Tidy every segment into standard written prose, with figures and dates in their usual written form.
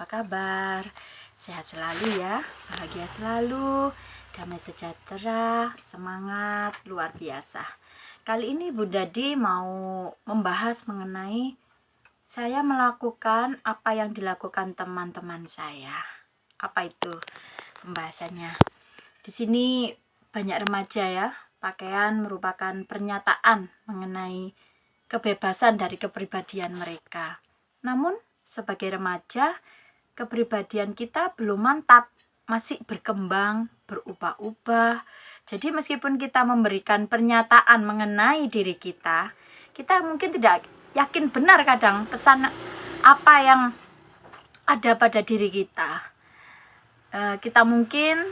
kabar? Sehat selalu ya, bahagia selalu, damai sejahtera, semangat luar biasa. Kali ini Bunda Di mau membahas mengenai saya melakukan apa yang dilakukan teman-teman saya. Apa itu pembahasannya? Di sini banyak remaja ya. Pakaian merupakan pernyataan mengenai kebebasan dari kepribadian mereka. Namun sebagai remaja, kepribadian kita belum mantap, masih berkembang, berubah-ubah. Jadi meskipun kita memberikan pernyataan mengenai diri kita, kita mungkin tidak yakin benar kadang pesan apa yang ada pada diri kita. Kita mungkin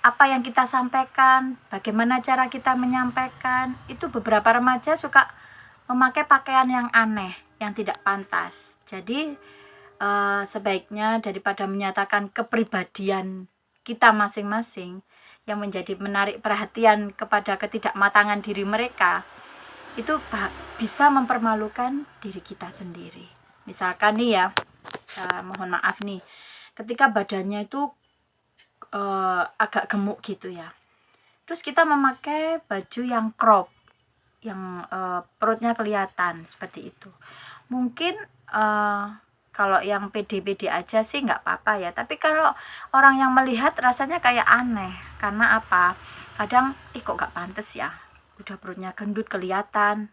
apa yang kita sampaikan, bagaimana cara kita menyampaikan, itu beberapa remaja suka memakai pakaian yang aneh, yang tidak pantas. Jadi sebaiknya daripada menyatakan kepribadian kita masing-masing yang menjadi menarik perhatian kepada ketidakmatangan diri mereka, itu bisa mempermalukan diri kita sendiri. Misalkan nih ya, mohon maaf nih, ketika badannya itu agak gemuk gitu ya, terus kita memakai baju yang crop, yang perutnya kelihatan seperti itu. Mungkin kalau yang pede-pede aja sih nggak apa-apa ya, tapi kalau orang yang melihat rasanya kayak aneh. Karena apa? Kadang kok nggak pantas ya, udah perutnya gendut kelihatan,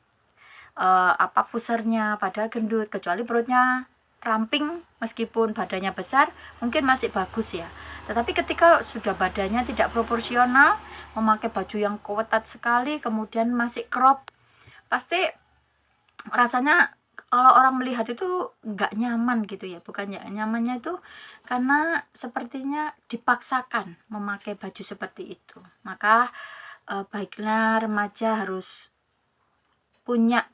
pusernya padahal gendut, kecuali perutnya ramping, meskipun badannya besar mungkin masih bagus ya. Tetapi ketika sudah badannya tidak proporsional, memakai baju yang ketat sekali, kemudian masih crop, pasti rasanya kalau orang melihat itu nggak nyaman gitu ya. Bukan nyamannya itu karena sepertinya dipaksakan memakai baju seperti itu. Maka baiklah remaja harus punya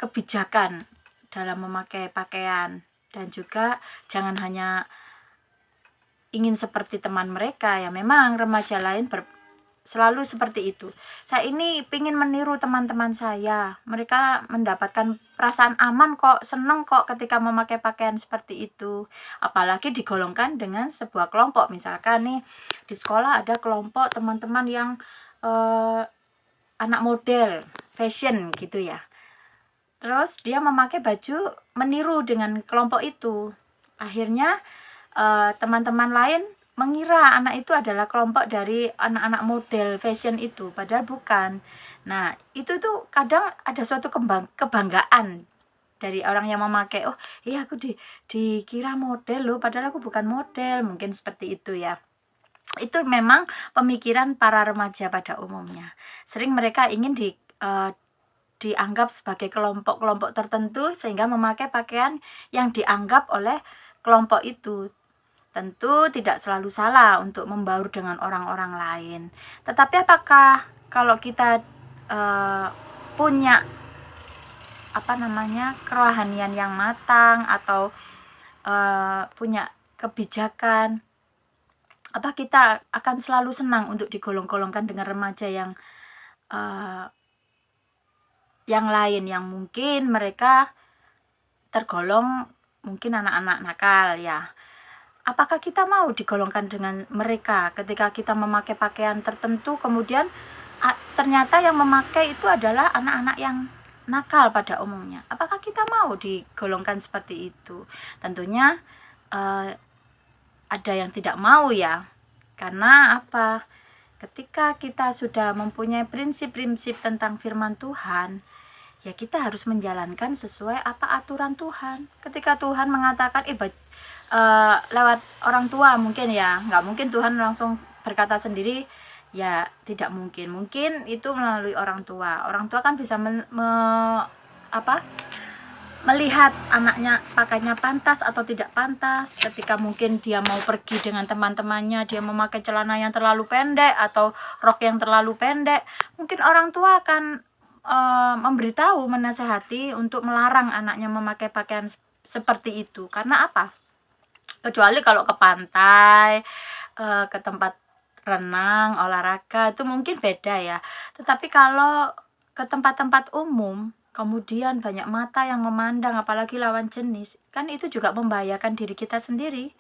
kebijakan dalam memakai pakaian, dan juga jangan hanya ingin seperti teman mereka ya. Memang remaja lain selalu seperti itu. Saya ini ingin meniru teman-teman saya, mereka mendapatkan perasaan aman kok, seneng kok ketika memakai pakaian seperti itu. Apalagi digolongkan dengan sebuah kelompok. Misalkan nih di sekolah ada kelompok teman-teman yang anak model, fashion gitu ya. Terus dia memakai baju meniru dengan kelompok itu. Akhirnya teman-teman lain mengira anak itu adalah kelompok dari anak-anak model fashion itu, padahal bukan. Nah, itu tuh kadang ada suatu kebanggaan dari orang yang memakai. Oh iya, aku dikira model loh, padahal aku bukan model. Mungkin seperti itu ya. Itu memang pemikiran para remaja pada umumnya. Sering mereka ingin dianggap sebagai kelompok-kelompok tertentu, sehingga memakai pakaian yang dianggap oleh kelompok itu. Tentu tidak selalu salah untuk membaur dengan orang-orang lain. Tetapi apakah kalau kita punya kerohanian yang matang, atau punya kebijakan, apa kita akan selalu senang untuk digolong-golongkan dengan remaja yang lain, yang mungkin mereka tergolong mungkin anak-anak nakal ya? Apakah kita mau digolongkan dengan mereka ketika kita memakai pakaian tertentu, kemudian ternyata yang memakai itu adalah anak-anak yang nakal pada umumnya? Apakah kita mau digolongkan seperti itu? Tentunya ada yang tidak mau ya. Karena apa? Ketika kita sudah mempunyai prinsip-prinsip tentang firman Tuhan, ya kita harus menjalankan sesuai apa aturan Tuhan. Ketika Tuhan mengatakan lewat orang tua mungkin ya, nggak mungkin Tuhan langsung berkata sendiri ya, tidak mungkin. Mungkin itu melalui orang tua. Orang tua kan bisa melihat anaknya pakainya pantas atau tidak pantas. Ketika mungkin dia mau pergi dengan teman-temannya, dia memakai celana yang terlalu pendek atau rok yang terlalu pendek, mungkin orang tua akan memberitahu, menasehati untuk melarang anaknya memakai pakaian seperti itu. Karena apa? Kecuali kalau ke pantai, ke tempat renang, olahraga, itu mungkin beda ya. Tetapi kalau ke tempat-tempat umum, kemudian banyak mata yang memandang, apalagi lawan jenis, kan itu juga membahayakan diri kita sendiri.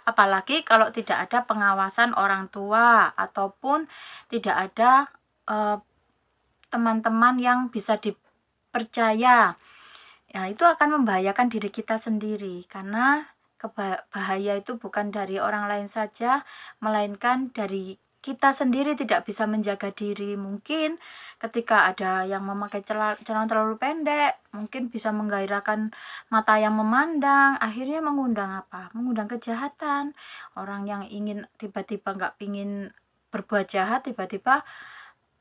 Apalagi kalau tidak ada pengawasan orang tua ataupun tidak ada teman-teman yang bisa dipercaya. Ya, itu akan membahayakan diri kita sendiri, karena bahaya itu bukan dari orang lain saja, melainkan dari kita sendiri tidak bisa menjaga diri. Mungkin ketika ada yang memakai celana terlalu pendek, mungkin bisa menggairahkan mata yang memandang, akhirnya mengundang apa? Mengundang kejahatan. Orang yang ingin tiba-tiba nggak pingin berbuat jahat, tiba-tiba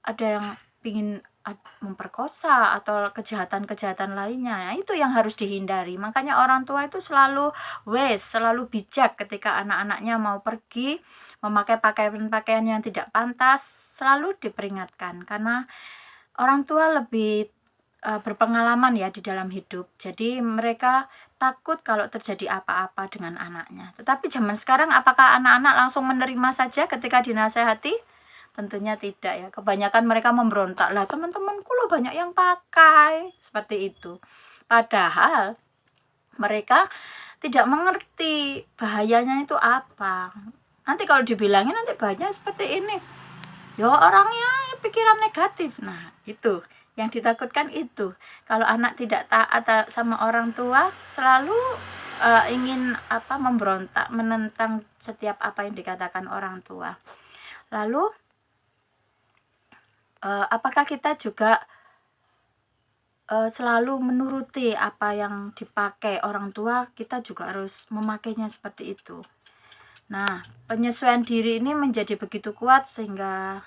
ada yang pingin memperkosa atau kejahatan-kejahatan lainnya. Nah, itu yang harus dihindari. Makanya orang tua itu selalu selalu bijak ketika anak-anaknya mau pergi memakai pakaian-pakaian yang tidak pantas, selalu diperingatkan, karena orang tua lebih berpengalaman ya di dalam hidup. Jadi mereka takut kalau terjadi apa-apa dengan anaknya. Tetapi zaman sekarang, apakah anak-anak langsung menerima saja ketika dinasehati? Tentunya tidak ya. Kebanyakan mereka memberontak. Lah, teman-temanku loh banyak yang pakai, seperti itu. Padahal mereka tidak mengerti bahayanya itu apa. Nanti kalau dibilangin nanti bahayanya seperti ini, ya orangnya pikiran negatif. Nah, itu yang ditakutkan itu. Kalau anak tidak taat sama orang tua, selalu ingin memberontak, menentang setiap apa yang dikatakan orang tua. Lalu apakah kita juga selalu menuruti apa yang dipakai orang tua? Kita juga harus memakainya seperti itu. Nah, penyesuaian diri ini menjadi begitu kuat sehingga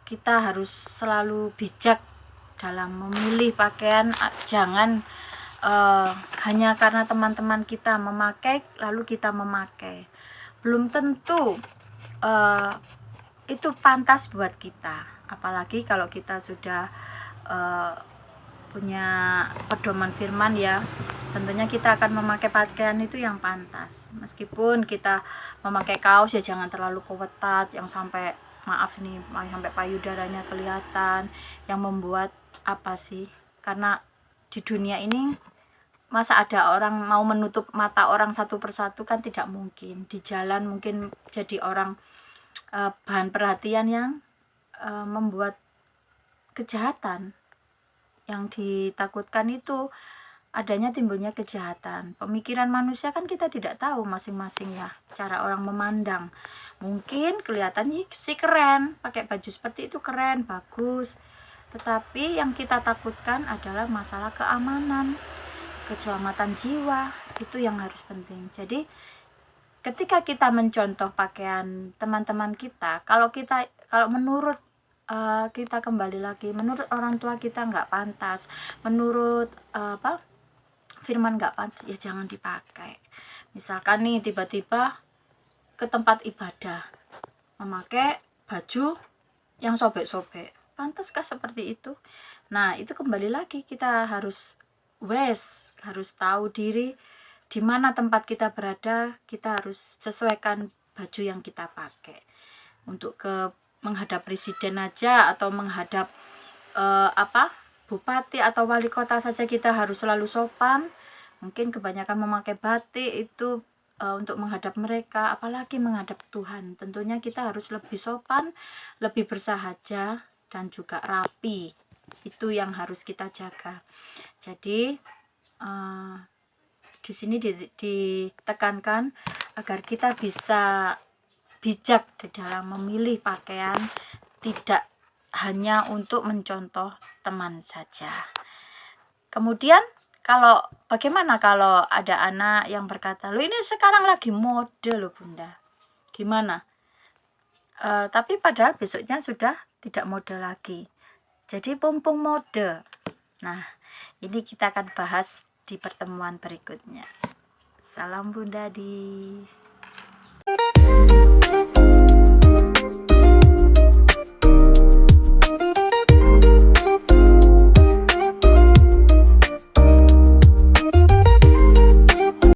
kita harus selalu bijak dalam memilih pakaian. Jangan hanya karena teman-teman kita memakai lalu kita memakai. Belum tentu itu pantas buat kita, apalagi kalau kita sudah punya pedoman firman ya. Tentunya kita akan memakai pakaian itu yang pantas. Meskipun kita memakai kaos ya jangan terlalu ketat yang sampai sampai payudaranya kelihatan, yang membuat apa sih? Karena di dunia ini masa ada orang mau menutup mata orang satu persatu, kan tidak mungkin. Di jalan mungkin jadi orang bahan perhatian yang membuat kejahatan. Yang ditakutkan itu adanya timbulnya kejahatan. Pemikiran manusia kan kita tidak tahu masing-masing ya, cara orang memandang. Mungkin kelihatan sih keren, pakai baju seperti itu keren, bagus. Tetapi yang kita takutkan adalah masalah keamanan, keselamatan jiwa, itu yang harus penting. Jadi ketika kita mencontoh pakaian teman-teman kita, kalau menurut kita kembali lagi, menurut orang tua kita nggak pantas, menurut firman nggak pantas, ya jangan dipakai. Misalkan nih tiba-tiba ke tempat ibadah memakai baju yang sobek-sobek, pantaskah seperti itu? Nah, itu kembali lagi kita harus harus tahu diri di mana tempat kita berada. Kita harus sesuaikan baju yang kita pakai. Untuk menghadap presiden aja atau menghadap bupati atau wali kota saja kita harus selalu sopan. Mungkin kebanyakan memakai batik itu untuk menghadap mereka, apalagi menghadap Tuhan. Tentunya kita harus lebih sopan, lebih bersahaja, dan juga rapi. Itu yang harus kita jaga. Jadi di sini ditekankan agar kita bisa bijak di dalam memilih pakaian, tidak hanya untuk mencontoh teman saja. Kemudian bagaimana kalau ada anak yang berkata, "Loh, ini sekarang lagi mode loh Bunda." Gimana? Tapi padahal besoknya sudah tidak mode lagi. Jadi mumpung mode. Nah, ini kita akan bahas di pertemuan berikutnya. Salam Bunda di